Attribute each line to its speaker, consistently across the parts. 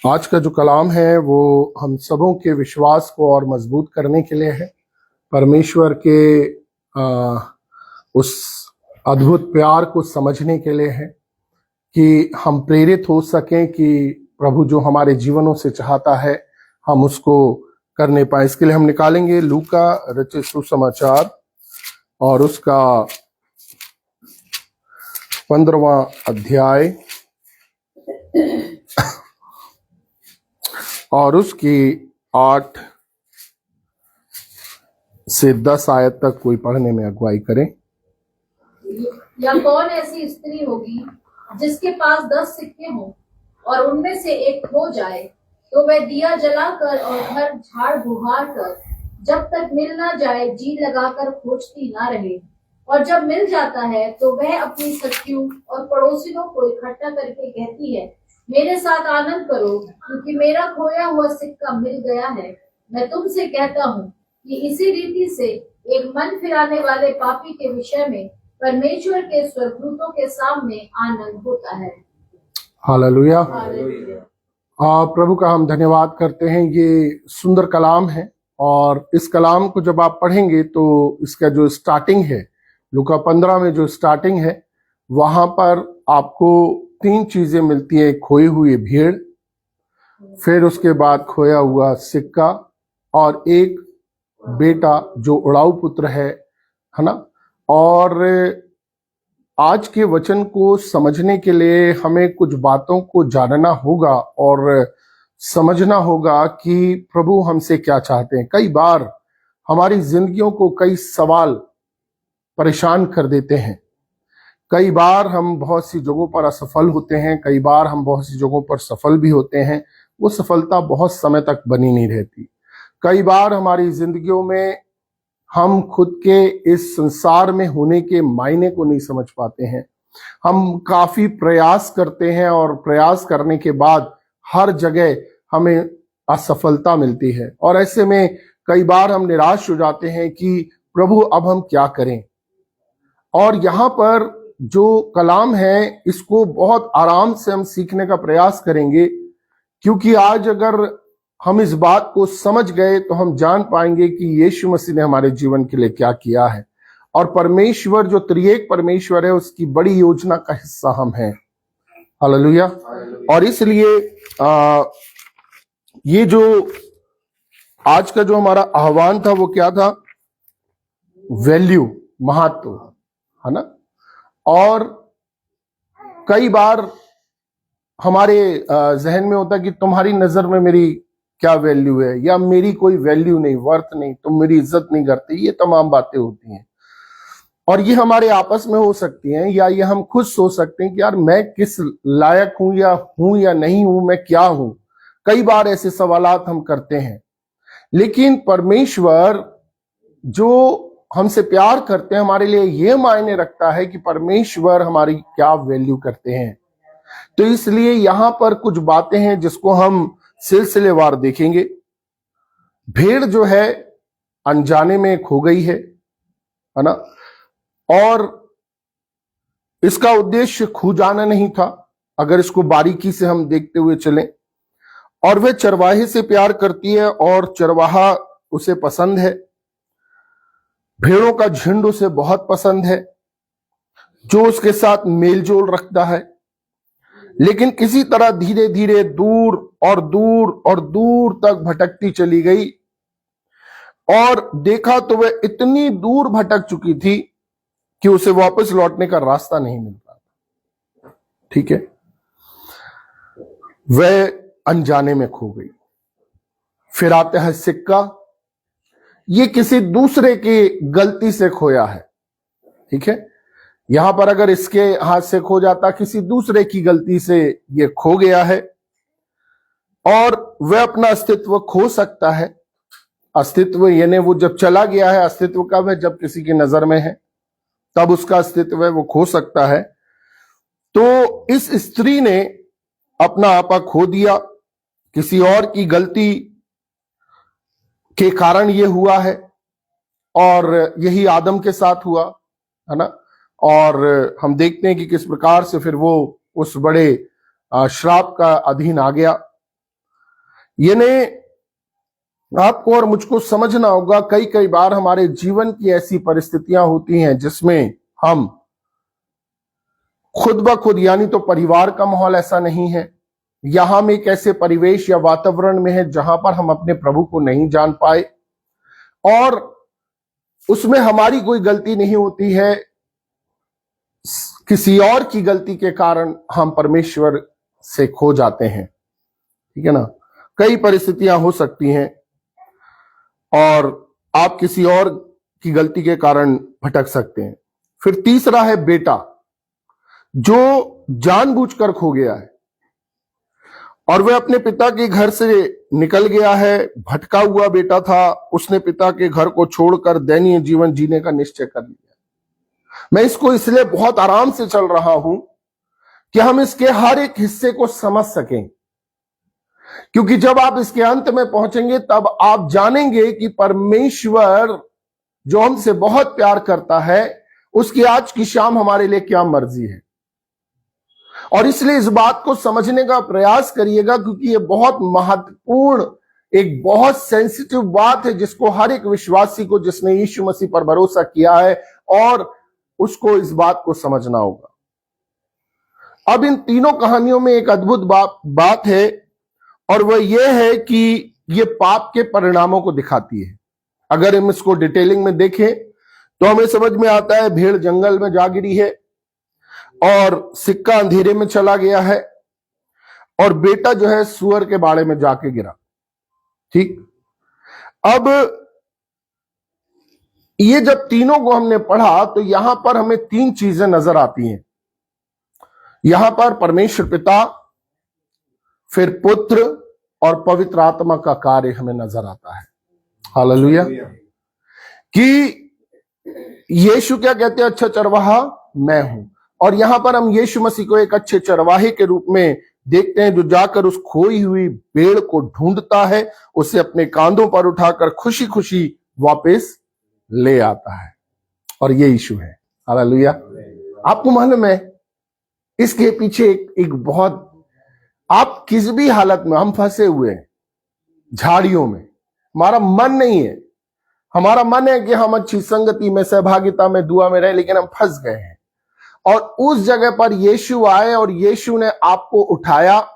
Speaker 1: आज का जो कलाम है वो हम सबों के विश्वास को और मजबूत करने के लिए है। परमेश्वर के उस अद्भुत प्यार को समझने के लिए है कि हम प्रेरित हो सकें कि प्रभु जो हमारे जीवनों से चाहता है हम उसको करने पाए। इसके लिए हम निकालेंगे लूका रचित सुसमाचार और उसका 15वां अध्याय और उसकी 8 से 10 आयत तक कोई पढ़ने में अगुवाई करें।
Speaker 2: या कौन ऐसी स्त्री होगी जिसके पास 10 सिक्के हों और उनमें से एक खो जाए तो वह दिया जलाकर और घर झाड़ बुहार कर जब तक मिल ना जाए जी लगाकर खोजती ना रहे, और जब मिल जाता है तो वह अपनी सखियों और पड़ोसियों को इकट्ठा करके कहती है, मेरे साथ आनंद करो क्योंकि मेरा खोया हुआ सिक्का मिल गया है। मैं तुमसे कहता हूँ कि इसी रीति से एक मन फिराने वाले पापी के विषय में परमेश्वर के स्वर्गदूतों के सामने आनंद होता है।
Speaker 1: हालेलुया। प्रभु का हम धन्यवाद करते हैं। ये सुंदर कलाम है और इस कलाम को जब आप पढ़ेंगे तो इसका जो स्टार्टिंग है लूका 15 में जो स्टार्टिंग है वहां पर आपको 3 चीजें मिलती है। खोई हुई भीड़, फिर उसके बाद खोया हुआ सिक्का और एक बेटा जो उड़ाऊ पुत्र है ना। और आज के वचन को समझने के लिए हमें कुछ बातों को जानना होगा और समझना होगा कि प्रभु हमसे क्या चाहते हैं। कई बार हमारी जिंदगियों को कई सवाल परेशान कर देते हैं। कई बार हम बहुत सी जगहों पर असफल होते हैं, कई बार हम बहुत सी जगहों पर सफल भी होते हैं। वो सफलता बहुत समय तक बनी नहीं रहती। कई बार हमारी जिंदगियों में हम खुद के इस संसार में होने के मायने को नहीं समझ पाते हैं। हम काफी प्रयास करते हैं और प्रयास करने के बाद हर जगह हमें असफलता मिलती है और ऐसे में कई बार हम निराश हो जाते हैं कि प्रभु अब हम क्या करें। और यहाँ पर जो कलाम है इसको बहुत आराम से हम सीखने का प्रयास करेंगे, क्योंकि आज अगर हम इस बात को समझ गए तो हम जान पाएंगे कि यीशु मसीह ने हमारे जीवन के लिए क्या किया है और परमेश्वर जो त्रिएक परमेश्वर है उसकी बड़ी योजना का हिस्सा हम हैं। हालेलुया। और इसलिए ये जो आज का जो हमारा आह्वान था वो क्या था? वैल्यू, महत्व, है ना। और कई बार हमारे जहन में होता है कि तुम्हारी नजर में मेरी क्या वैल्यू है या मेरी कोई वैल्यू नहीं, वर्थ नहीं, तुम मेरी इज्जत नहीं करते। ये तमाम बातें होती हैं और ये हमारे आपस में हो सकती हैं या ये हम खुद सोच सकते हैं कि यार मैं किस लायक हूं या नहीं हूं, मैं क्या हूं। कई बार ऐसे सवालात हम करते हैं, लेकिन परमेश्वर जो हमसे प्यार करते हैं हमारे लिए ये मायने रखता है कि परमेश्वर हमारी क्या वैल्यू करते हैं। तो इसलिए यहां पर कुछ बातें हैं जिसको हम सिलसिलेवार देखेंगे। भेड़ जो है अनजाने में खो गई है ना, और इसका उद्देश्य खो जाना नहीं था अगर इसको बारीकी से हम देखते हुए चलें। और वह चरवाहे से प्यार करती है और चरवाहा उसे पसंद है। भेड़ों का झुंड उसे बहुत पसंद है जो उसके साथ मेलजोल रखता है, लेकिन किसी तरह धीरे धीरे दूर और दूर और दूर तक भटकती चली गई और देखा तो वह इतनी दूर भटक चुकी थी कि उसे वापस लौटने का रास्ता नहीं मिल रहा। ठीक है, वह अनजाने में खो गई। फिर आता है सिक्का। ये किसी दूसरे की गलती से खोया है। ठीक है, यहां पर अगर इसके हाथ से खो जाता, किसी दूसरे की गलती से ये खो गया है और वह अपना अस्तित्व खो सकता है। अस्तित्व यानी वो जब चला गया है, अस्तित्व का वह जब किसी की नजर में है तब उसका अस्तित्व है वो खो सकता है। तो इस स्त्री ने अपना आपा खो दिया, किसी और की गलती के कारण ये हुआ है और यही आदम के साथ हुआ, है ना। और हम देखते हैं कि किस प्रकार से फिर वो उस बड़े श्राप का अधीन आ गया यानी आपको और मुझको समझना होगा, कई कई बार हमारे जीवन की ऐसी परिस्थितियां होती हैं जिसमें हम खुद ब खुद, यानी तो परिवार का माहौल ऐसा नहीं है, या हम एक ऐसे परिवेश या वातावरण में है जहां पर हम अपने प्रभु को नहीं जान पाए, और उसमें हमारी कोई गलती नहीं होती है, किसी और की गलती के कारण हम परमेश्वर से खो जाते हैं। ठीक है ना, कई परिस्थितियां हो सकती हैं और आप किसी और की गलती के कारण भटक सकते हैं। फिर तीसरा है बेटा, जो जानबूझकर खो गया है और वह अपने पिता के घर से निकल गया है। भटका हुआ बेटा था, उसने पिता के घर को छोड़कर दैनीय जीवन जीने का निश्चय कर लिया। मैं इसको इसलिए बहुत आराम से चल रहा हूं कि हम इसके हर एक हिस्से को समझ सकें, क्योंकि जब आप इसके अंत में पहुंचेंगे तब आप जानेंगे कि परमेश्वर जो हमसे बहुत प्यार करता है, उसकी आज की शाम हमारे लिए क्या मर्जी है। और इसलिए इस बात को समझने का प्रयास करिएगा, क्योंकि ये बहुत महत्वपूर्ण, एक बहुत सेंसिटिव बात है जिसको हर एक विश्वासी को, जिसने यीशु मसीह पर भरोसा किया है, और उसको इस बात को समझना होगा। अब इन तीनों कहानियों में एक अद्भुत बात है, और वह यह है कि ये पाप के परिणामों को दिखाती है। अगर हम इसको डिटेलिंग में देखें तो हमें समझ में आता है, भेड़ जंगल में जा गिरी है और सिक्का अंधेरे में चला गया है, और बेटा जो है सुअर के बाड़े में जाके गिरा। ठीक, अब ये जब तीनों को हमने पढ़ा तो यहां पर हमें तीन चीजें नजर आती हैं। यहां पर परमेश्वर पिता, फिर पुत्र और पवित्र आत्मा का कार्य हमें नजर आता है। हालेलुया। कि यीशु क्या कहते हैं, अच्छा चरवाहा मैं हूं। और यहां पर हम यीशु मसीह को एक अच्छे चरवाहे के रूप में देखते हैं, जो जाकर उस खोई हुई भेड़ को ढूंढता है, उसे अपने कांधों पर उठाकर खुशी खुशी वापस ले आता है, और ये यीशु है। हालेलुया। आपको मालूम है इसके पीछे एक बहुत, आप किस भी हालत में, हम फंसे हुए हैं झाड़ियों में, हमारा मन नहीं है, हमारा मन है कि हम अच्छी संगति में, सहभागिता में, दुआ में रहे, लेकिन हम फंस गए हैं। और उस जगह पर यीशु आए और यीशु ने आपको उठाया,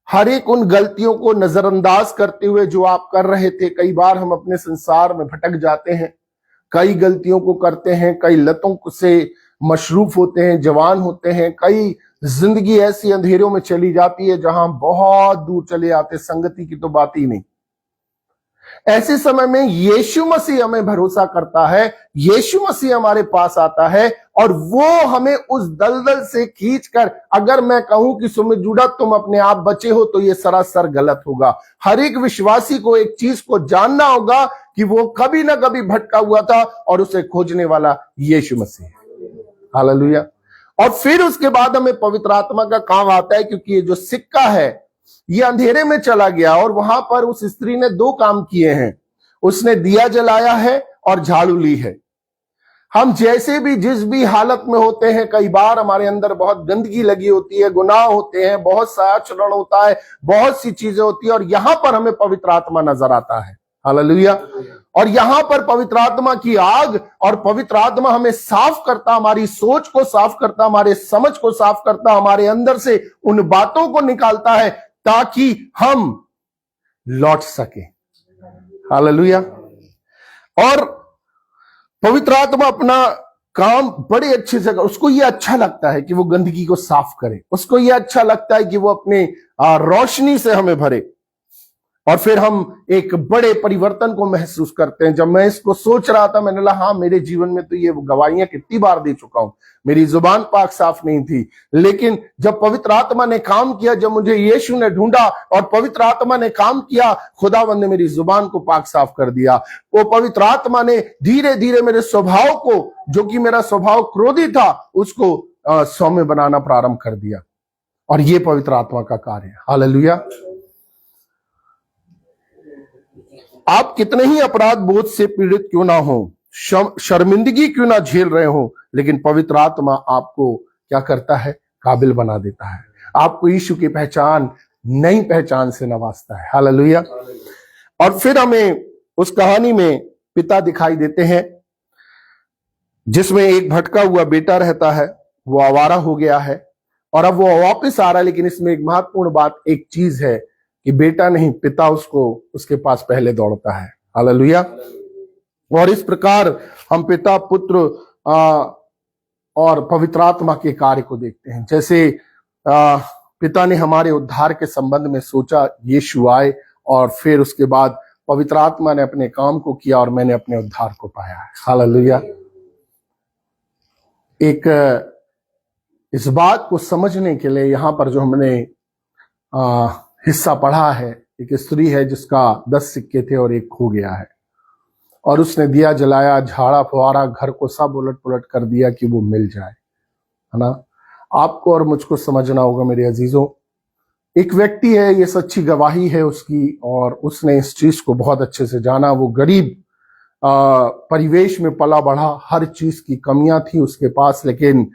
Speaker 1: हर एक उन गलतियों को नजरअंदाज करते हुए जो आप कर रहे थे। कई बार हम अपने संसार में भटक जाते हैं, कई गलतियों को करते हैं, कई लतों से मशरूफ होते हैं, जवान होते हैं, कई जिंदगी ऐसी अंधेरों में चली जाती है जहां बहुत दूर चले आते, संगति की तो बात ही नहीं। ऐसे समय में यीशु मसीह हमें भरोसा करता है, यीशु मसीह हमारे पास आता है, और वो हमें उस दलदल से खींचकर, अगर मैं कहूं कि सुमित जुड़ा तुम अपने आप बचे हो, तो ये सरासर गलत होगा। हर एक विश्वासी को एक चीज को जानना होगा कि वो कभी ना कभी भटका हुआ था, और उसे खोजने वाला यीशु मसीह है। हालेलुया। और फिर उसके बाद हमें पवित्र आत्मा का काम आता है, क्योंकि ये जो सिक्का है ये अंधेरे में चला गया, और वहां पर उस स्त्री ने दो काम किए हैं, उसने दिया जलाया है और झाड़ू ली है। हम जैसे भी, जिस भी हालत में होते हैं, कई बार हमारे अंदर बहुत गंदगी लगी होती है, गुनाह होते हैं, बहुत सा आचरण होता है, बहुत सी चीजें होती है, और यहां पर हमें पवित्र आत्मा नजर आता है। हालेलुया। और यहां पर पवित्र आत्मा की आग, और पवित्र आत्मा हमें साफ करता, हमारी सोच को साफ करता, हमारे समझ को साफ करता, हमारे अंदर से उन बातों को निकालता है ताकि हम लौट सके। हालेलुया। और पवित्र आत्मा अपना काम बड़े अच्छे से, उसको ये अच्छा लगता है कि वो गंदगी को साफ करे, उसको ये अच्छा लगता है कि वो अपने रोशनी से हमें भरे, और फिर हम एक बड़े परिवर्तन को महसूस करते हैं। जब मैं इसको सोच रहा था, मैंने कहा हाँ, मेरे जीवन में तो ये गवाहियां कितनी बार दे चुका हूं, मेरी जुबान पाक साफ नहीं थी, लेकिन जब पवित्र आत्मा ने काम किया, जब मुझे यीशु ने ढूंढा और पवित्र आत्मा ने काम किया, खुदावंद ने मेरी जुबान को पाक साफ कर दिया। वो पवित्र आत्मा ने धीरे धीरे मेरे स्वभाव को, जो कि मेरा स्वभाव क्रोधी था, उसको सौम्य बनाना प्रारंभ कर दिया, और ये पवित्र आत्मा का कार्य है। हालेलुया। आप कितने ही अपराध बोध से पीड़ित क्यों ना हो, शर्मिंदगी क्यों ना झेल रहे हो, लेकिन पवित्र आत्मा आपको क्या करता है, काबिल बना देता है। आपको यीशु की पहचान नई पहचान से नवाजता है। हालेलुया। और फिर हमें उस कहानी में पिता दिखाई देते हैं जिसमें एक भटका हुआ बेटा रहता है, वो आवारा हो गया है और अब वो वापस आ रहा है। लेकिन इसमें एक महत्वपूर्ण बात, एक चीज है कि बेटा नहीं, पिता उसको उसके पास पहले दौड़ता है। हालेलुया। और इस प्रकार हम पिता, पुत्र और पवित्र आत्मा के कार्य को देखते हैं। जैसे पिता ने हमारे उद्धार के संबंध में सोचा, यीशु आए और फिर उसके बाद पवित्र आत्मा ने अपने काम को किया और मैंने अपने उद्धार को पाया है। हालेलुया। एक इस बात को समझने के लिए यहां पर जो हमने हिस्सा पढ़ा है, एक स्त्री है जिसका 10 सिक्के थे और एक खो गया है और उसने दिया जलाया, झाड़ा फुहारा, घर को सब उलट पुलट कर दिया कि वो मिल जाए, है ना। आपको और मुझको समझना होगा मेरे अजीजों, एक व्यक्ति है, ये सच्ची गवाही है उसकी, और उसने इस चीज को बहुत अच्छे से जाना। वो गरीब परिवेश में पला बढ़ा, हर चीज की कमियां थी उसके पास, लेकिन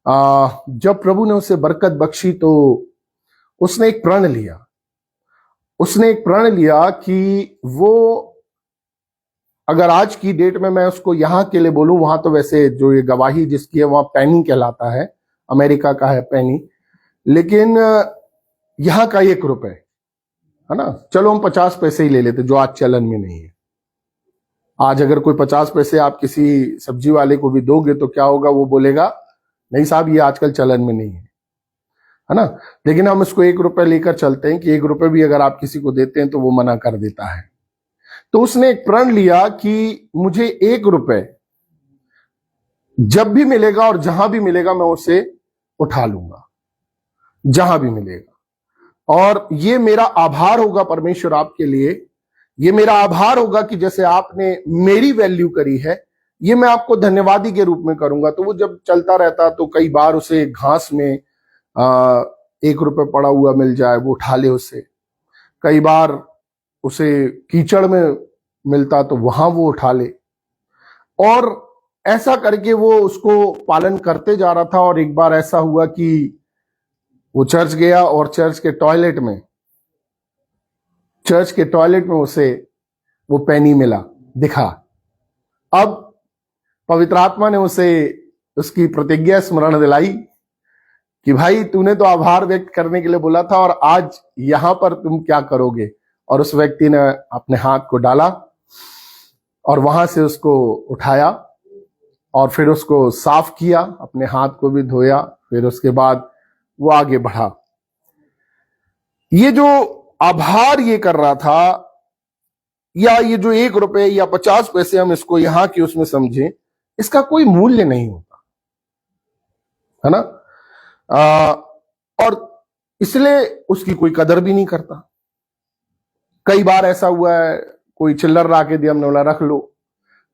Speaker 1: जब प्रभु ने उसे बरकत बख्शी तो उसने एक प्रण लिया। उसने एक प्रण लिया कि वो, अगर आज की डेट में मैं उसको यहां के लिए बोलूं, वहां तो वैसे जो ये गवाही जिसकी है वहां पेनी कहलाता है, अमेरिका का है पेनी, लेकिन यहां का 1 रुपए, है ना। चलो हम 50 पैसे ही ले लेते जो आज चलन में नहीं है। आज अगर कोई 50 पैसे आप किसी सब्जी वाले को भी दोगे तो क्या होगा, वो बोलेगा नहीं साहब ये आजकल चलन में नहीं है ना। लेकिन हम इसको 1 रुपए लेकर चलते हैं कि 1 रुपए भी अगर आप किसी को देते हैं तो वो मना कर देता है। तो उसने एक प्रण लिया कि मुझे 1 रुपए जब भी मिलेगा और जहां भी मिलेगा मैं उसे उठा लूंगा, जहां भी मिलेगा। और ये मेरा आभार होगा परमेश्वर आपके लिए, ये मेरा आभार होगा कि जैसे आपने मेरी वैल्यू करी है, ये मैं आपको धन्यवादी के रूप में करूंगा। तो वो जब चलता रहता तो कई बार उसे घास में 1 रुपए पड़ा हुआ मिल जाए, वो उठा ले उसे। कई बार उसे कीचड़ में मिलता तो वहां वो उठा ले, और ऐसा करके वो उसको पालन करते जा रहा था। और एक बार ऐसा हुआ कि वो चर्च गया और चर्च के टॉयलेट में उसे वो पेनी मिला, दिखा। अब पवित्र आत्मा ने उसे उसकी प्रतिज्ञा स्मरण दिलाई कि भाई तूने तो आभार व्यक्त करने के लिए बोला था और आज यहां पर तुम क्या करोगे। और उस व्यक्ति ने अपने हाथ को डाला और वहां से उसको उठाया और फिर उसको साफ किया, अपने हाथ को भी धोया, फिर उसके बाद वो आगे बढ़ा। ये जो आभार ये कर रहा था, या ये जो 1 रुपए या 50 पैसे हम इसको यहां की उसमें समझें, इसका कोई मूल्य नहीं होता, है ना। और इसलिए उसकी कोई कदर भी नहीं करता। कई बार ऐसा हुआ है, कोई चिल्लर ला के दिया, हमने बोला रख लो।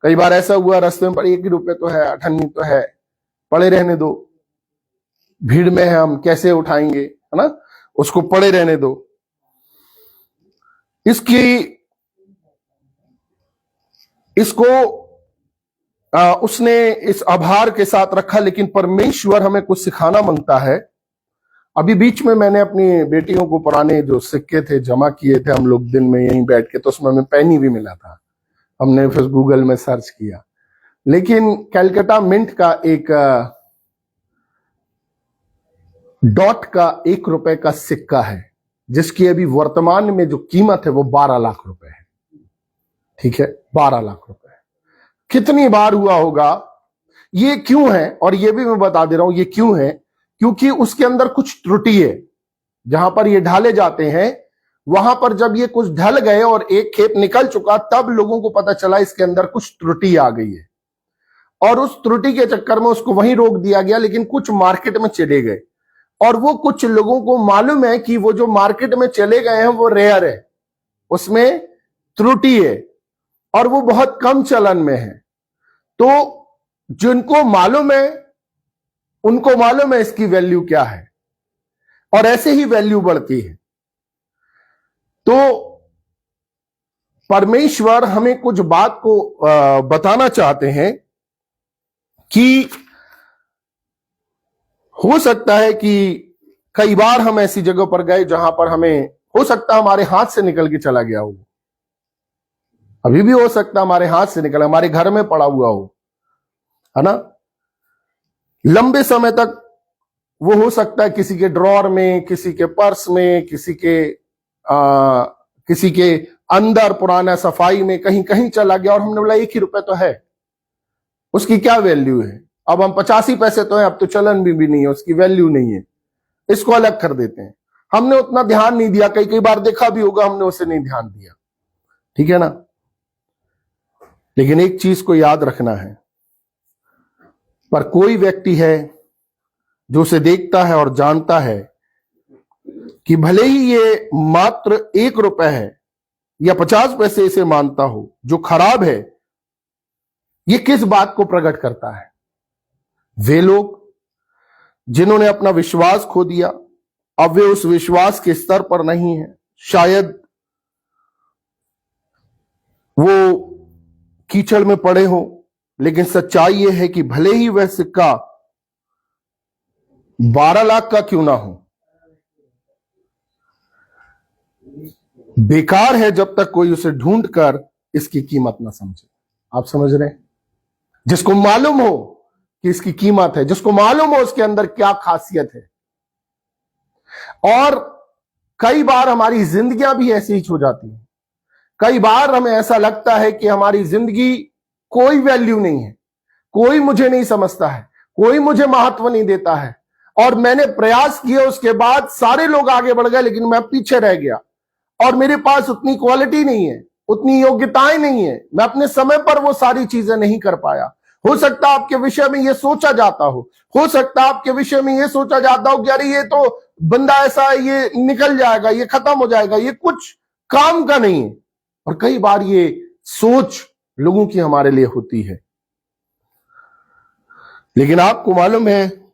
Speaker 1: कई बार ऐसा हुआ रास्ते में पड़े, 1 रुपए तो है, 98 तो है, पड़े रहने दो, भीड़ में है हम कैसे उठाएंगे, है ना, उसको पड़े रहने दो। इसको उसने इस आभार के साथ रखा। लेकिन परमेश्वर हमें कुछ सिखाना मांगता है। अभी बीच में मैंने अपनी बेटियों को पुराने जो सिक्के थे जमा किए थे हम लोग दिन में यहीं बैठ के, तो उसमें हमें पेनी भी मिला था। हमने फिर गूगल में सर्च किया, लेकिन कैलकाटा मिंट का एक डॉट का 1 रुपए का सिक्का है जिसकी अभी वर्तमान में जो कीमत है वो 12 लाख रुपए है। ठीक है, 12 लाख रुपए। कितनी बार हुआ होगा, ये क्यों है, और ये भी मैं बता दे रहा हूं ये क्यों है, क्योंकि उसके अंदर कुछ त्रुटि है। जहां पर ये ढाले जाते हैं वहां पर जब ये कुछ ढल गए और एक खेप निकल चुका, तब लोगों को पता चला इसके अंदर कुछ त्रुटि आ गई है, और उस त्रुटि के चक्कर में उसको वहीं रोक दिया गया। लेकिन कुछ मार्केट में चले गए, और वो कुछ लोगों को मालूम है कि वो जो मार्केट में चले गए हैं वो रेयर है, उसमें त्रुटि है और वो बहुत कम चलन में है। तो जिनको मालूम है उनको मालूम है इसकी वैल्यू क्या है, और ऐसे ही वैल्यू बढ़ती है। तो परमेश्वर हमें कुछ बात को बताना चाहते हैं कि हो सकता है कि कई बार हम ऐसी जगह पर गए जहां पर हमें हो सकता है हमारे हाथ से निकल के चला गया हो, अभी भी हो सकता है हमारे हाथ से निकल, हमारे घर में पड़ा हुआ हो, है ना। लंबे समय तक वो हो सकता है किसी के ड्रॉर में, किसी के पर्स में, किसी के अंदर पुराना सफाई में कहीं कहीं चला गया, और हमने बोला 1 ही रुपए तो है, उसकी क्या वैल्यू है, अब हम 85 पैसे तो है, अब तो चलन भी नहीं है, उसकी वैल्यू नहीं है, इसको अलग कर देते हैं। हमने उतना ध्यान नहीं दिया, कई बार देखा भी होगा, हमने उसे नहीं ध्यान दिया, ठीक है ना। लेकिन एक चीज को याद रखना है, पर कोई व्यक्ति है जो उसे देखता है और जानता है कि भले ही ये मात्र 1 रुपए है या 50 पैसे इसे मानता हो, जो खराब है, ये किस बात को प्रकट करता है? वे लोग जिन्होंने अपना विश्वास खो दिया, अब वे उस विश्वास के स्तर पर नहीं है, शायद वो कीचड़ में पड़े हो, लेकिन सच्चाई यह है कि भले ही वह सिक्का 12 लाख का क्यों ना हो, बेकार है जब तक कोई उसे ढूंढकर इसकी कीमत ना समझे। आप समझ रहे हैं? जिसको मालूम हो कि इसकी कीमत है, जिसको मालूम हो उसके अंदर क्या खासियत है। और कई बार हमारी जिंदगियां भी ऐसी ही हो जाती हैं, कई बार हमें ऐसा लगता है कि हमारी जिंदगी कोई वैल्यू नहीं है, कोई मुझे नहीं समझता है, कोई मुझे महत्व नहीं देता है, और मैंने प्रयास किए, उसके बाद सारे लोग आगे बढ़ गए लेकिन मैं पीछे रह गया, और मेरे पास उतनी क्वालिटी नहीं है, उतनी योग्यताएं नहीं है, मैं अपने समय पर वो सारी चीजें नहीं कर पाया। हो सकता है आपके विषय में ये सोचा जाता हो सकता है आपके विषय में ये सोचा जाता हो कि अरे ये तो बंदा ऐसा है, ये निकल जाएगा, ये खत्म हो जाएगा, ये कुछ काम का नहीं है। और कई बार ये सोच लोगों की हमारे लिए होती है, लेकिन आपको मालूम है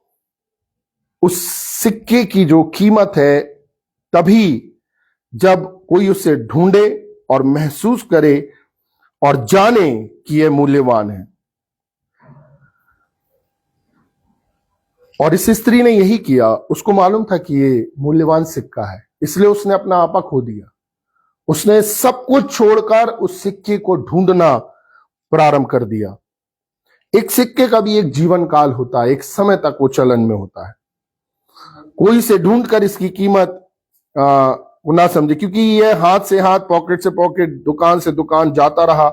Speaker 1: उस सिक्के की जो कीमत है तभी जब कोई उसे ढूंढे और महसूस करे और जाने कि यह मूल्यवान है। और इस स्त्री ने यही किया, उसको मालूम था कि ये मूल्यवान सिक्का है, इसलिए उसने अपना आपा खो दिया, उसने सब कुछ छोड़कर उस सिक्के को ढूंढना प्रारंभ कर दिया। एक सिक्के का भी एक जीवन काल होता है, एक समय तक वो चलन में होता है। कोई इसे ढूंढकर इसकी कीमत ना समझे, क्योंकि ये हाथ से हाथ, पॉकेट से पॉकेट, दुकान से दुकान जाता रहा,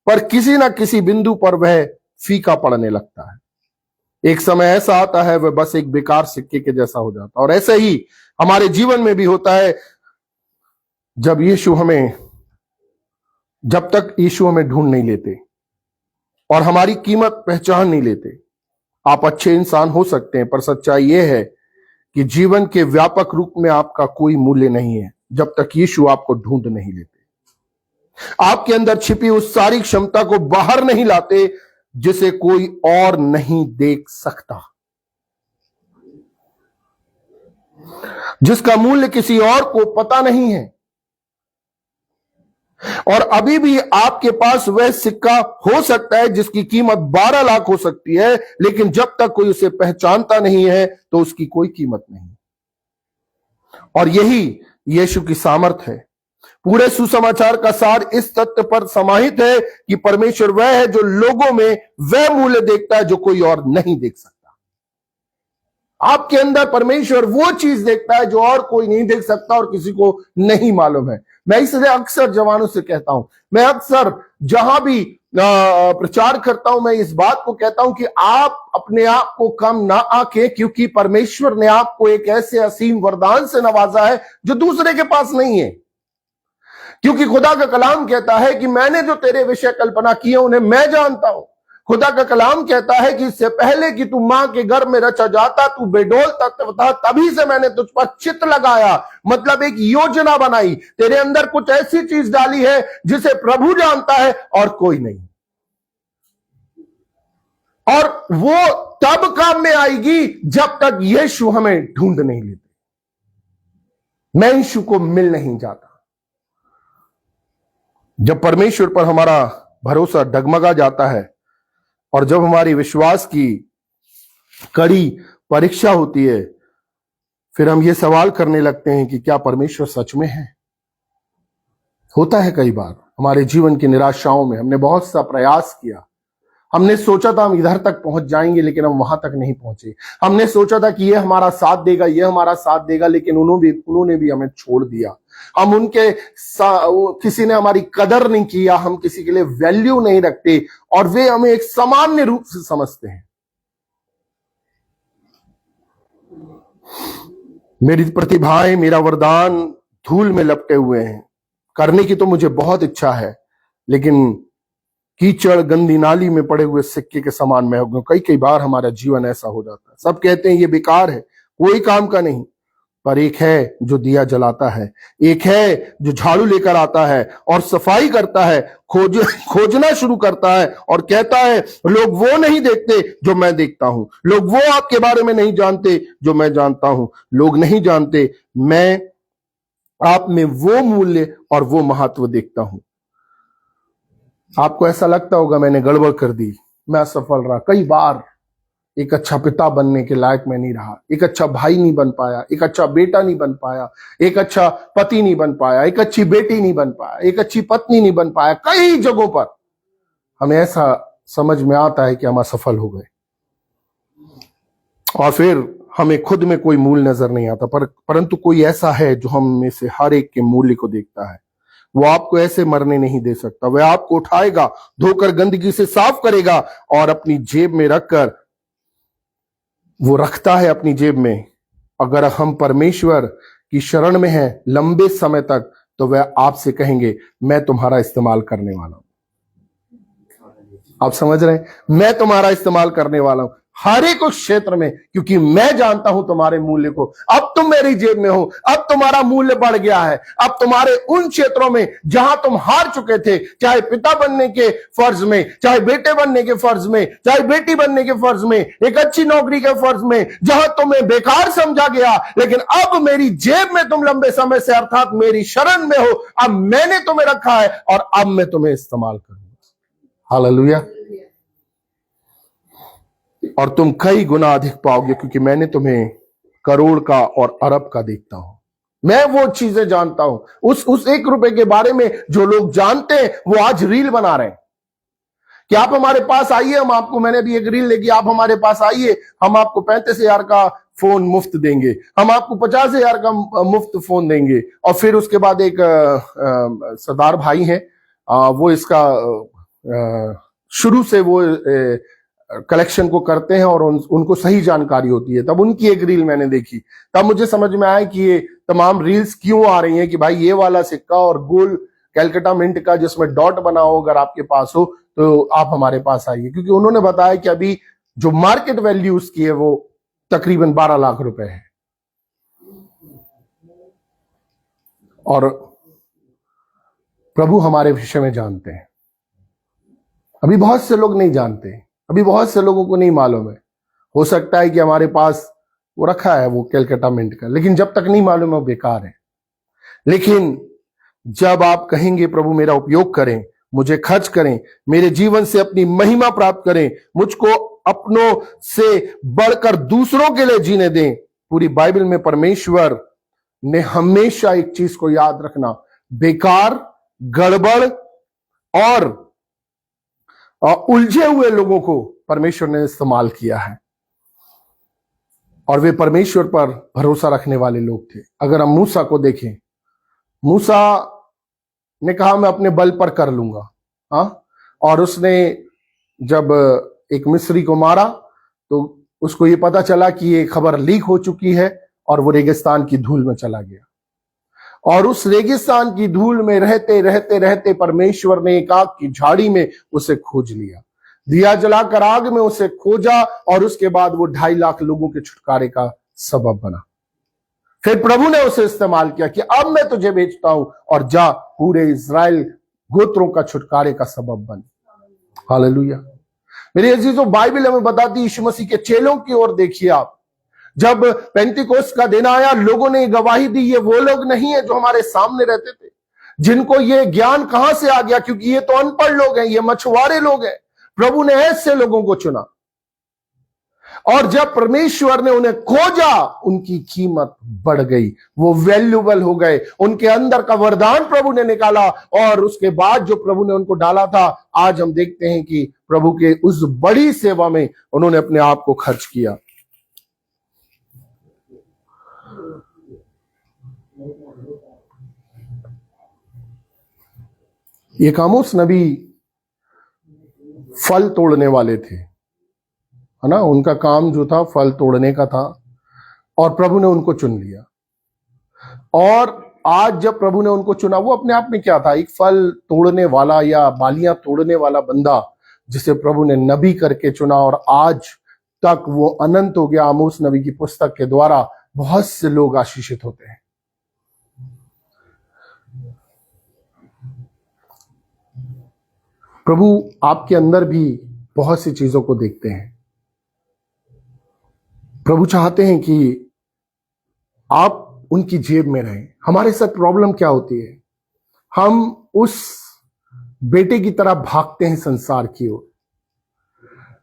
Speaker 1: पर किसी ना किसी बिंदु पर वह फीका पड़ने लगता है। एक समय ऐसा आता है वह बस एक बेकार सिक्के के जैसा हो जाता है। और ऐसे ही हमारे जीवन में भी होता है, जब तक यीशु हमें ढूंढ नहीं लेते और हमारी कीमत पहचान नहीं लेते। आप अच्छे इंसान हो सकते हैं, पर सच्चाई यह है कि जीवन के व्यापक रूप में आपका कोई मूल्य नहीं है जब तक यीशु आपको ढूंढ नहीं लेते, आपके अंदर छिपी उस सारी क्षमता को बाहर नहीं लाते जिसे कोई और नहीं देख सकता, जिसका मूल्य किसी और को पता नहीं है। और अभी भी आपके पास वह सिक्का हो सकता है जिसकी कीमत 12 लाख हो सकती है, लेकिन जब तक कोई उसे पहचानता नहीं है तो उसकी कोई कीमत नहीं। और यही यीशु की सामर्थ है। पूरे सुसमाचार का सार इस तथ्य पर समाहित है कि परमेश्वर वह है जो लोगों में वह मूल्य देखता है जो कोई और नहीं देख सकता। आपके अंदर परमेश्वर वो चीज देखता है जो और कोई नहीं देख सकता और किसी को नहीं मालूम है। मैं इसलिए अक्सर जवानों से कहता हूं, मैं अक्सर जहां भी प्रचार करता हूं, मैं इस बात को कहता हूं कि आप अपने आप को कम ना आंकें, क्योंकि परमेश्वर ने आपको एक ऐसे असीम वरदान से नवाजा है जो दूसरे के पास नहीं है। क्योंकि खुदा का कलाम कहता है कि मैंने जो तेरे विषय कल्पना की है उन्हें मैं जानता हूं। खुदा का कलाम कहता है कि इससे पहले कि तू मां के गर्भ में रचा जाता तू बेडोल तत्व था, तभी से मैंने तुझ पर चित्त लगाया, मतलब एक योजना बनाई। तेरे अंदर कुछ ऐसी चीज डाली है जिसे प्रभु जानता है और कोई नहीं, और वो तब काम में आएगी जब तक यीशु हमें ढूंढ नहीं लेते, मैं यीशु को मिल नहीं जाता। जब परमेश्वर पर हमारा भरोसा डगमगा जाता है और जब हमारी विश्वास की कड़ी परीक्षा होती है, फिर हम ये सवाल करने लगते हैं कि क्या परमेश्वर सच में है। होता है कई बार हमारे जीवन की निराशाओं में हमने बहुत सा प्रयास किया, हमने सोचा था हम इधर तक पहुंच जाएंगे लेकिन हम वहां तक नहीं पहुंचे। हमने सोचा था कि ये हमारा साथ देगा, ये हमारा साथ देगा, लेकिन उन्होंने भी हमें छोड़ दिया। हम किसी ने हमारी कदर नहीं किया, हम किसी के लिए वैल्यू नहीं रखते और वे हमें एक सामान्य रूप से समझते हैं। मेरी प्रतिभाएं, मेरा वरदान धूल में लपटे हुए हैं। करने की तो मुझे बहुत इच्छा है, लेकिन कीचड़ गंदी नाली में पड़े हुए सिक्के के समान मैं हूं। कई बार हमारा जीवन ऐसा हो जाता है। सब कहते हैं ये बेकार है, कोई काम का नहीं। पर एक है जो दिया जलाता है, एक है जो झाड़ू लेकर आता है और सफाई करता है, खोजना शुरू करता है और कहता है लोग वो नहीं देखते जो मैं देखता हूं, लोग वो आपके बारे में नहीं जानते जो मैं जानता हूं, लोग नहीं जानते मैं आप में वो मूल्य और वो महत्व देखता हूं। आपको ऐसा लगता होगा मैंने गड़बड़ कर दी, मैं असफल रहा, कई बार एक अच्छा पिता बनने के लायक मैं नहीं रहा, एक अच्छा भाई नहीं बन पाया, एक अच्छा बेटा नहीं बन पाया, एक अच्छा पति नहीं बन पाया, एक अच्छी बेटी नहीं बन पाया, एक अच्छी पत्नी नहीं बन पाया। कई जगहों पर हमें ऐसा समझ में आता है कि हम असफल हो गए और फिर हमें खुद में कोई मूल्य नजर नहीं आता। परंतु कोई ऐसा है जो हम में से हर एक के मूल्य को देखता है। वो आपको ऐसे मरने नहीं दे सकता। वह आपको उठाएगा, धोकर गंदगी से साफ करेगा और अपनी जेब में रखकर, वो रखता है अपनी जेब में। अगर हम परमेश्वर की शरण में हैं लंबे समय तक, तो वह आपसे कहेंगे मैं तुम्हारा इस्तेमाल करने वाला हूं। आप समझ रहे हैं, मैं तुम्हारा इस्तेमाल करने वाला हूं हर एक उस क्षेत्र में, क्योंकि मैं जानता हूं तुम्हारे मूल्य को। अब तुम मेरी जेब में हो, अब तुम्हारा मूल्य बढ़ गया है। अब तुम्हारे उन क्षेत्रों में जहां तुम हार चुके थे, चाहे पिता बनने के फर्ज में, चाहे बेटे बनने के फर्ज में, चाहे बेटी बनने के फर्ज में, एक अच्छी नौकरी के फर्ज में, जहां तुम्हें बेकार समझा गया, लेकिन अब मेरी जेब में तुम लंबे समय से अर्थात मेरी शरण में हो। अब मैंने तुम्हें रखा है और अब मैं तुम्हें इस्तेमाल करूंगा। हालेलुया। और तुम कई गुना अधिक पाओगे, क्योंकि मैंने तुम्हें करोड़ का और अरब का देखता हूं। मैं वो चीजें जानता हूं। उस 1 रुपए के बारे में जो लोग जानते हैं वो आज रील बना रहे हैं कि आप हमारे पास आइए, हम आपको, मैंने भी एक रील देखी, आप हमारे पास आइए, हम आपको 35,000 का फोन मुफ्त देंगे, हम आपको 50,000 का मुफ्त फोन देंगे। और फिर उसके बाद एक सरदार भाई हैं, वो इसका शुरू से वो कलेक्शन को करते हैं और उनको सही जानकारी होती है। तब उनकी एक रील मैंने देखी, तब मुझे समझ में आया कि ये तमाम रील्स क्यों आ रही हैं कि भाई ये वाला सिक्का और गोल कैलकाटा मिंट का जिसमें डॉट बना हो अगर आपके पास हो तो आप हमारे पास आइए। क्योंकि उन्होंने बताया कि अभी जो मार्केट वैल्यू उसकी है वो तकरीबन 12 लाख रुपए है। और प्रभु हमारे विषय में जानते हैं। अभी बहुत से लोग नहीं जानते, अभी बहुत से लोगों को नहीं मालूम है। हो सकता है कि हमारे पास वो रखा है वो कैलकाटा मिंट का, लेकिन जब तक नहीं मालूम है वो बेकार है। लेकिन जब आप कहेंगे प्रभु मेरा उपयोग करें, मुझे खर्च करें, मेरे जीवन से अपनी महिमा प्राप्त करें, मुझको अपनों से बढ़कर दूसरों के लिए जीने दें। पूरी बाइबल में परमेश्वर ने हमेशा एक चीज को याद रखना, बेकार, गड़बड़ और उलझे हुए लोगों को परमेश्वर ने इस्तेमाल किया है और वे परमेश्वर पर भरोसा रखने वाले लोग थे। अगर हम मूसा को देखें, मूसा ने कहा मैं अपने बल पर कर लूंगा, हाँ, और उसने जब एक मिस्री को मारा तो उसको ये पता चला कि ये खबर लीक हो चुकी है और वो रेगिस्तान की धूल में चला गया। और उस रेगिस्तान की धूल में रहते रहते रहते परमेश्वर ने एक आग की झाड़ी में उसे खोज लिया, दिया जलाकर आग में उसे खोजा और उसके बाद वो 2.5 लाख लोगों के छुटकारे का सबब बना। फिर प्रभु ने उसे इस्तेमाल किया कि अब मैं तुझे भेजता हूं और जा पूरे इजराइल गोत्रों का छुटकारे का सबब बन। हालेलुया। मेरे अजीजों, बाइबल हमें बताती यीशु मसीह के चेलों की ओर देखिए आप। जब पेंटिकोस्ट का दिन आया, लोगों ने गवाही दी, ये वो लोग नहीं है जो हमारे सामने रहते थे, जिनको ये ज्ञान कहां से आ गया, क्योंकि ये तो अनपढ़ लोग हैं, ये मछुआरे लोग हैं। प्रभु ने ऐसे लोगों को चुना और जब परमेश्वर ने उन्हें खोजा, उनकी कीमत बढ़ गई, वो वैल्यूबल हो गए, उनके अंदर का वरदान प्रभु ने निकाला, और उसके बाद जो प्रभु ने उनको डाला था, आज हम देखते हैं कि प्रभु के उस बड़ी सेवा में उन्होंने अपने आप को खर्च किया। ये आमोस नबी फल तोड़ने वाले थे, है ना, उनका काम जो था फल तोड़ने का था, और प्रभु ने उनको चुन लिया। और आज जब प्रभु ने उनको चुना, वो अपने आप में क्या था, एक फल तोड़ने वाला या बालियां तोड़ने वाला बंदा, जिसे प्रभु ने नबी करके चुना, और आज तक वो अनंत हो गया। आमोस नबी की पुस्तक के द्वारा बहुत से लोग आशीषित होते हैं। प्रभु आपके अंदर भी बहुत सी चीजों को देखते हैं। प्रभु चाहते हैं कि आप उनकी जेब में रहें। हमारे साथ प्रॉब्लम क्या होती है, हम उस बेटे की तरह भागते हैं संसार की ओर,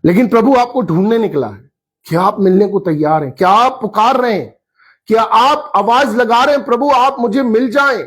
Speaker 1: लेकिन प्रभु आपको ढूंढने निकला है। क्या आप मिलने को तैयार हैं? क्या आप पुकार रहे हैं? क्या आप आवाज लगा रहे हैं, प्रभु आप मुझे मिल जाएं?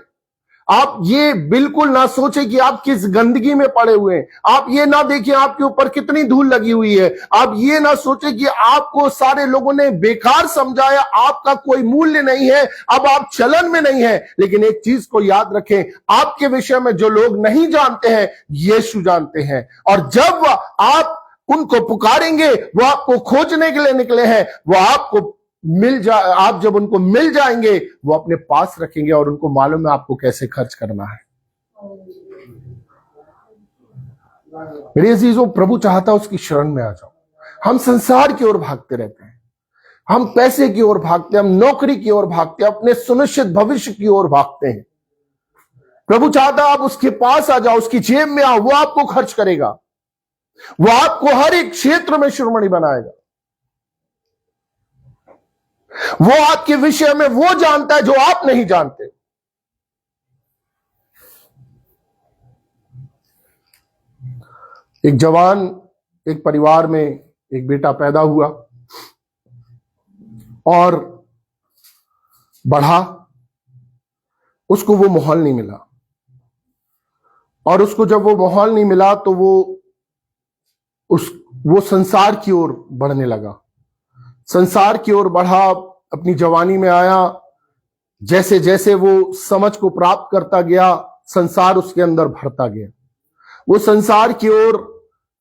Speaker 1: आप ये बिल्कुल ना सोचें कि आप किस गंदगी में पड़े हुए हैं। आप ये ना देखें आपके ऊपर कितनी धूल लगी हुई है। आप ये ना सोचें कि आपको सारे लोगों ने बेकार समझाया, आपका कोई मूल्य नहीं है, अब आप चलन में नहीं है। लेकिन एक चीज को याद रखें, आपके विषय में जो लोग नहीं जानते हैं, यीशु जानते हैं। और जब आप उनको पुकारेंगे, वो आपको खोजने के लिए निकले हैं, वो आपको आप जब उनको मिल जाएंगे, वो अपने पास रखेंगे, और उनको मालूम है आपको कैसे खर्च करना है। मेरे अजीजों, प्रभु चाहता है उसकी शरण में आ जाओ। हम संसार की ओर भागते रहते हैं, हम पैसे की ओर भागते हैं, हम नौकरी की ओर भागते हैं, अपने सुनिश्चित भविष्य की ओर भागते हैं। प्रभु चाहता है आप उसके पास आ जाओ, उसकी जेब में आओ, वो आपको खर्च करेगा, वो आपको हर एक क्षेत्र में शिरोमणि बनाएगा। वो आपके विषय में वो जानता है जो आप नहीं जानते। एक जवान, एक परिवार में एक बेटा पैदा हुआ और बढ़ा, उसको वो माहौल नहीं मिला, और उसको जब वो माहौल नहीं मिला तो वो संसार की ओर बढ़ने लगा, संसार की ओर बढ़ा, अपनी जवानी में आया। जैसे जैसे वो समझ को प्राप्त करता गया, संसार उसके अंदर भरता गया, वो संसार की ओर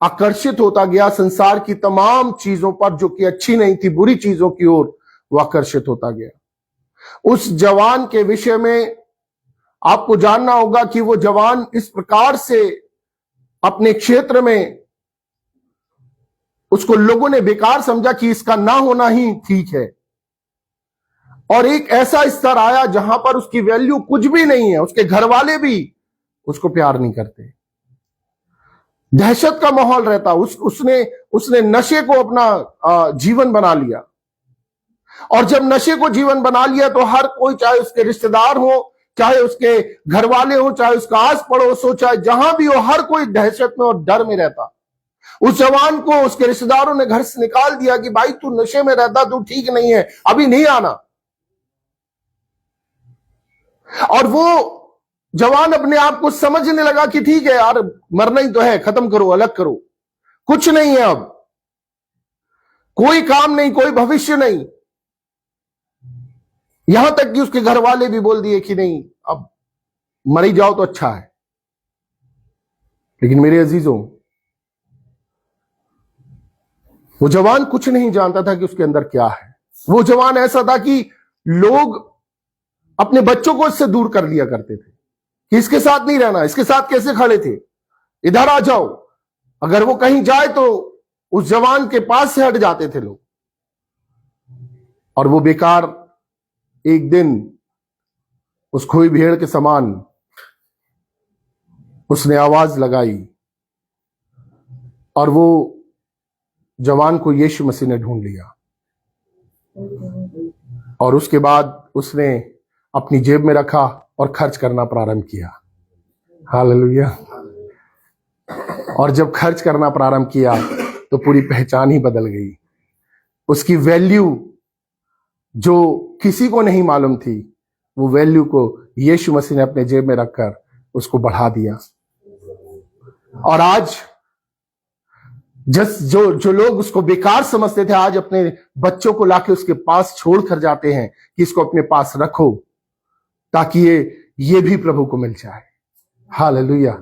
Speaker 1: आकर्षित होता गया, संसार की तमाम चीजों पर जो कि अच्छी नहीं थी, बुरी चीजों की ओर वो आकर्षित होता गया। उस जवान के विषय में आपको जानना होगा कि वो जवान इस प्रकार से अपने क्षेत्र में, उसको लोगों ने बेकार समझा कि इसका ना होना ही ठीक है, और एक ऐसा स्तर आया जहां पर उसकी वैल्यू कुछ भी नहीं है, उसके घर वाले भी उसको प्यार नहीं करते, दहशत का माहौल रहता। उसने नशे को अपना जीवन बना लिया, और जब नशे को जीवन बना लिया तो हर कोई, चाहे उसके रिश्तेदार हो, चाहे उसके घर वाले हो, चाहे उसका आस पड़ोस हो, चाहे जहां भी हो, हर कोई दहशत में और डर में रहता। उस जवान को उसके रिश्तेदारों ने घर से निकाल दिया कि भाई तू नशे में रहता, तू ठीक नहीं है, अभी नहीं आना। और वो जवान अपने आप को समझने लगा कि ठीक है यार, मरना ही तो है, खत्म करो, अलग करो, कुछ नहीं है, अब कोई काम नहीं, कोई भविष्य नहीं। यहां तक कि उसके घर वाले भी बोल दिए कि नहीं, अब मर ही जाओ तो अच्छा है। लेकिन मेरे अजीजों, वो जवान कुछ नहीं जानता था कि उसके अंदर क्या है। वो जवान ऐसा था कि लोग अपने बच्चों को इससे दूर कर लिया करते थे कि इसके साथ नहीं रहना, इसके साथ कैसे खड़े थे, इधर आ जाओ। अगर वो कहीं जाए तो उस जवान के पास से हट जाते थे लोग। और वो बेकार एक दिन उस खोई भेड़ के समान उसने आवाज लगाई, और वो जवान को यीशु मसीह ने ढूंढ लिया। और उसके बाद उसने अपनी जेब में रखा और खर्च करना प्रारंभ किया। हालेलुया। और जब खर्च करना प्रारंभ किया तो पूरी पहचान ही बदल गई। उसकी वैल्यू जो किसी को नहीं मालूम थी, वो वैल्यू को यीशु मसीह ने अपने जेब में रखकर उसको बढ़ा दिया। और आज जो लोग उसको बेकार समझते थे, आज अपने बच्चों को लाके उसके पास छोड़कर जाते हैं कि इसको अपने पास रखो ताकि ये भी प्रभु को मिल जाए। हालेलुया।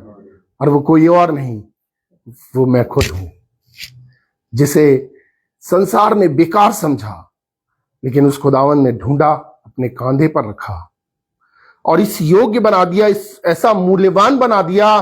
Speaker 1: और वो कोई और नहीं, वो मैं खुद हूं, जिसे संसार ने बेकार समझा, लेकिन उस खुदावन ने ढूंढा, अपने कांधे पर रखा और इस योग्य बना दिया, इस ऐसा मूल्यवान बना दिया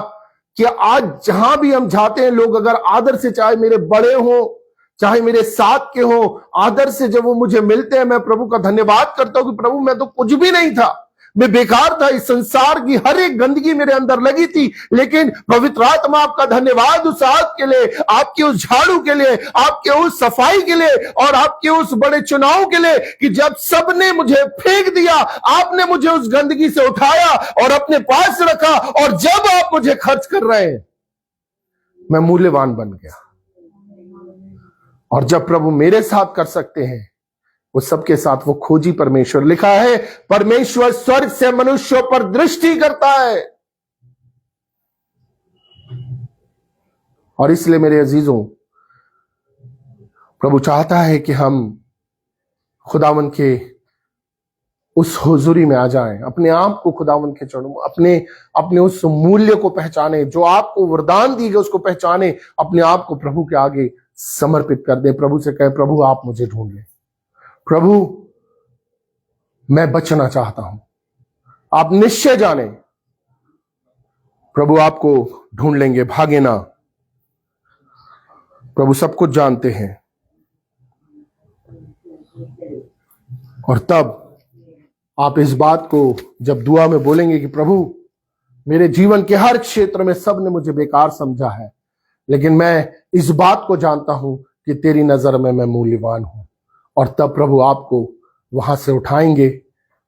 Speaker 1: कि आज जहां भी हम जाते हैं, लोग अगर आदर से, चाहे मेरे बड़े हो चाहे मेरे साथ के हो, आदर से जब वो मुझे मिलते हैं, मैं प्रभु का धन्यवाद करता हूं कि प्रभु मैं तो कुछ भी नहीं था, मैं बेकार था, इस संसार की हर एक गंदगी मेरे अंदर लगी थी, लेकिन पवित्र आत्मा आपका धन्यवाद उस आग के लिए, आपके उस झाड़ू के लिए, आपके उस सफाई के लिए और आपके उस बड़े चुनाव के लिए कि जब सबने मुझे फेंक दिया, आपने मुझे उस गंदगी से उठाया और अपने पास रखा, और जब आप मुझे खर्च कर रहे हैं, मैं मूल्यवान बन गया। और जब प्रभु मेरे साथ कर सकते हैं, वो सबके साथ वो खोजी परमेश्वर। लिखा है, परमेश्वर स्वर्ग से मनुष्यों पर दृष्टि करता है। और इसलिए मेरे अजीजों, प्रभु चाहता है कि हम खुदावन के उस हुजूरी में आ जाएं, अपने आप को खुदावन के चरणों, अपने उस मूल्य को पहचाने, जो आपको वरदान दी गई उसको पहचाने, अपने आप को प्रभु के आगे समर्पित कर दे। प्रभु से कहे, प्रभु आप मुझे ढूंढ लें, प्रभु मैं बचना चाहता हूं। आप निश्चय जाने प्रभु आपको ढूंढ लेंगे, भागे ना। प्रभु सब कुछ जानते हैं। और तब आप इस बात को जब दुआ में बोलेंगे कि प्रभु मेरे जीवन के हर क्षेत्र में सब ने मुझे बेकार समझा है, लेकिन मैं इस बात को जानता हूं कि तेरी नजर में मैं मूल्यवान हूं। और तब प्रभु आपको वहां से उठाएंगे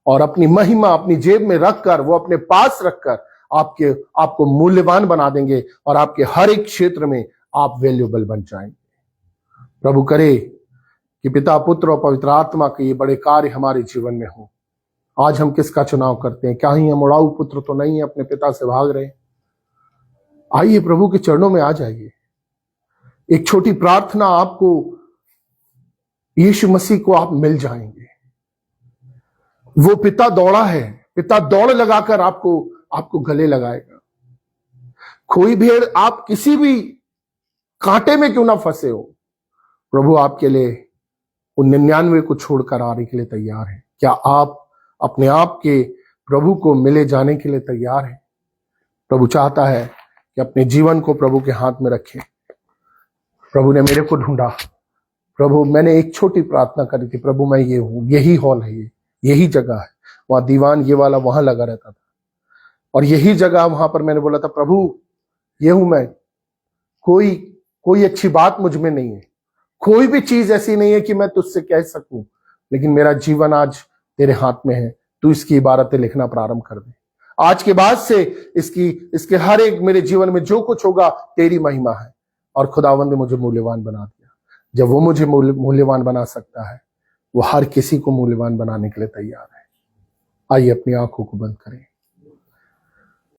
Speaker 1: और अपनी महिमा अपनी जेब में रखकर, वो अपने पास रखकर आपको मूल्यवान बना देंगे और आपके हर एक क्षेत्र में आप वैल्यूएबल बन जाएंगे। प्रभु करे कि पिता, पुत्र और पवित्र आत्मा के ये बड़े कार्य हमारे जीवन में हो। आज हम किसका चुनाव करते हैं? क्या ही हम उड़ाऊ पुत्र तो नहीं है, अपने पिता से भाग रहे? आइए प्रभु के चरणों में आ जाइए। एक छोटी प्रार्थना, आपको यीशु मसीह को आप मिल जाएंगे। वो पिता दौड़ा है, पिता दौड़ लगाकर आपको गले लगाएगा। कोई भेड़, आप किसी भी कांटे में क्यों ना फंसे हो, प्रभु आपके लिए उन 99 को छोड़कर आने के लिए तैयार है। क्या आप अपने आप के प्रभु को मिले जाने के लिए तैयार हैं? प्रभु चाहता है कि अपने जीवन को प्रभु के हाथ में रखें। प्रभु ने मेरे को ढूंढा, प्रभु मैंने एक छोटी प्रार्थना करी थी, प्रभु मैं ये हूं, यही हॉल है, यही जगह है, वहां दीवान ये वाला वहां लगा रहता था, और यही जगह वहां पर मैंने बोला था, प्रभु ये हूं मैं, कोई अच्छी बात मुझ में नहीं है, कोई भी चीज ऐसी नहीं है कि मैं तुझसे कह सकूं, लेकिन मेरा जीवन आज तेरे हाथ में है। तू इसकी इबारतें लिखना प्रारंभ कर दे। आज के बाद से इसके हर एक मेरे जीवन में जो कुछ होगा तेरी महिमा है। और खुदावंद ने मुझे मूल्यवान बना दिया। जब वो मुझे मूल्यवान बना सकता है, वो हर किसी को मूल्यवान बनाने के लिए तैयार है। आइए अपनी आंखों को बंद करें।